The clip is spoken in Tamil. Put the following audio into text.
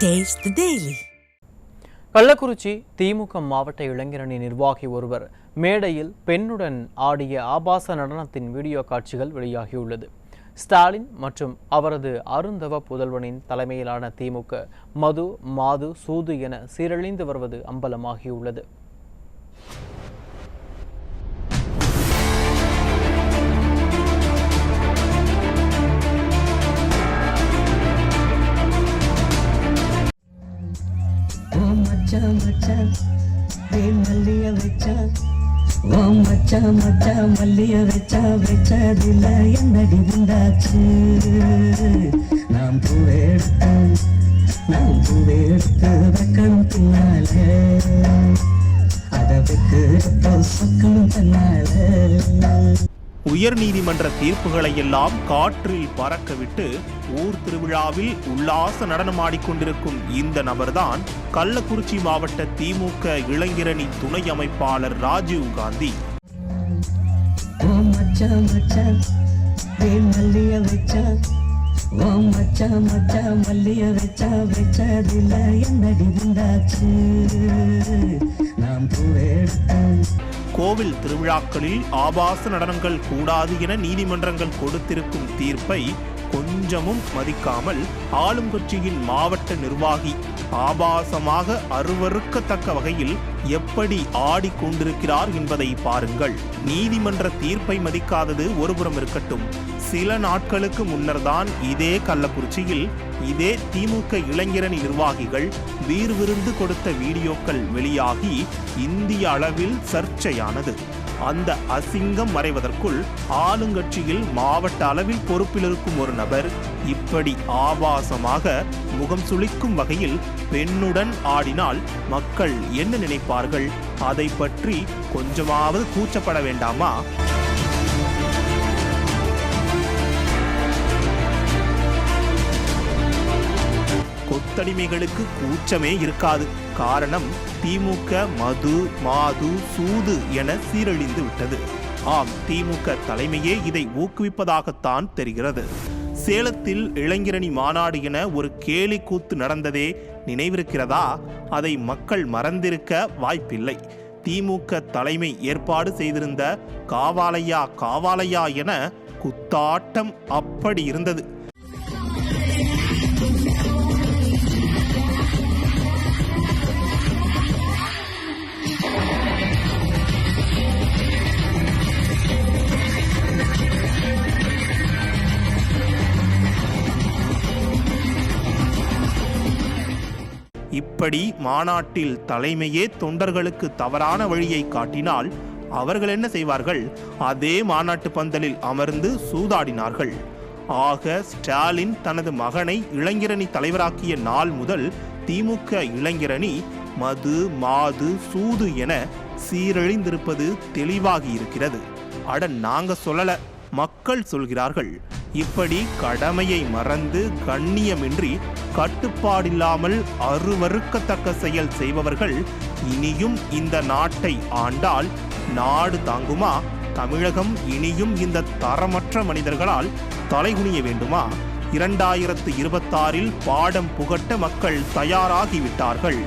Taste the Daily. கள்ளக்குறிச்சி திமுக மாவட்ட இளைஞரணி நிர்வாகி ஒருவர் மேடையில் பெண்ணுடன் ஆடிய ஆபாச நடனத்தின் வீடியோ காட்சிகள் வெளியாகியுள்ளது. ஸ்டாலின் மற்றும் அவரது அருந்தவ புதல்வனின் தலைமையிலான திமுக மது, மாது, சூது என சீரழிந்து வருவது அம்பலமாகியுள்ளது. மல்லிய வச்சதில்ல என்னடி உண்டாச்சு நாம் பூவெடுத்து வைக்கணும் பின்னாலே அதை வைத்து சொக்கணும் பின்னாலே. உயர் நீதிமன்ற தீர்ப்புகளை எல்லாம் காற்றில் பறக்கவிட்டு ஊர் திருவிழாவில் உல்லாச நடனமாடிக்கொண்டிருக்கும் இந்த நபர்தான் கள்ளக்குறிச்சி மாவட்ட திமுக இளைஞரணி துணை அமைப்பாளர் ராஜீவ் காந்தி. மல்லிய வச்சதில்ல என்னடி உண்டாச்சு நாம் பூவெடுத்தோம். கோவில் திருவிழாக்களில் ஆபாச நடனங்கள் கூடாது என நீதிமன்றங்கள் கொடுத்திருக்கும் தீர்ப்பை கொஞ்சமும் மதிக்காமல் ஆளும் கட்சியின் மாவட்ட நிர்வாகி ஆபாசமாக அருவருக்கத்தக்க வகையில் எப்படி ஆடிக்கொண்டிருக்கிறார் என்பதை பாருங்கள். நீதிமன்ற தீர்ப்பை மதிக்காதது ஒருபுறம் இருக்கட்டும், சில நாட்களுக்கு முன்னர் தான் இதே கள்ளக்குறிச்சியில் இதே திமுக இளைஞரணி நிர்வாகிகள் வீர் விருந்து கொடுத்த வீடியோக்கள் வெளியாகி இந்திய அளவில் சர்ச்சையானது. அந்த அசிங்கம் மறைவதற்குள் ஆளுங்கட்சியில் மாவட்ட அளவில் பொறுப்பில் இருக்கும் ஒரு நபர் இப்படி ஆபாசமாக முகம் சுளிக்கும் வகையில் பெண்ணுடன் ஆடினால் மக்கள் என்ன நினைப்பார்கள்? அதை பற்றி கொஞ்சமாவது கூச்சப்பட வேண்டாமா? கொத்தடிமைகளுக்கு கூச்சமே இருக்காது. காரணம், திமுக மது, மாது, சூது என சீரழிந்து விட்டது. ஆம், திமுக தலைமையே இதை ஊக்குவிப்பதாகத்தான் தெரிகிறது. சேலத்தில் இளைஞரணி மாநாடு என ஒரு கேலி கூத்து நடந்ததே நினைவிருக்கிறதா? அதை மக்கள் மறந்திருக்க வாய்ப்பில்லை. திமுக தலைமை ஏற்பாடு செய்திருந்த காவாலையா காவாலையா என குத்தாட்டம் அப்படி இருந்தது. இப்படி மாநாட்டில் தலைமையே தொண்டர்களுக்கு தவறான வழியை காட்டினால் அவர்கள் என்ன செய்வார்கள்? அதே மாநாட்டு பந்தலில் அமர்ந்து சூதாடினார்கள். ஆக ஸ்டாலின் தனது மகனை இளைஞரணி தலைவராக்கிய நாள் முதல் திமுக இளைஞரணி மது, மாது, சூது என சீரழிந்திருப்பது தெளிவாகி இருக்கிறது. அட, நாங்க சொல்லல, மக்கள் சொல்கிறார்கள். இப்படி கடமையை மறந்து கண்ணியமின்றி கட்டுப்பாடில்லாமல் அருவருக்கத்தக்க செயல் செய்பவர்கள் இனியும் இந்த நாட்டை ஆண்டால் நாடு தாங்குமா? தமிழகம் இனியும் இந்த தரமற்ற மனிதர்களால் தலைகுனிய வேண்டுமா? 2026 பாடம் புகட்ட மக்கள் தயாராகிவிட்டார்கள்.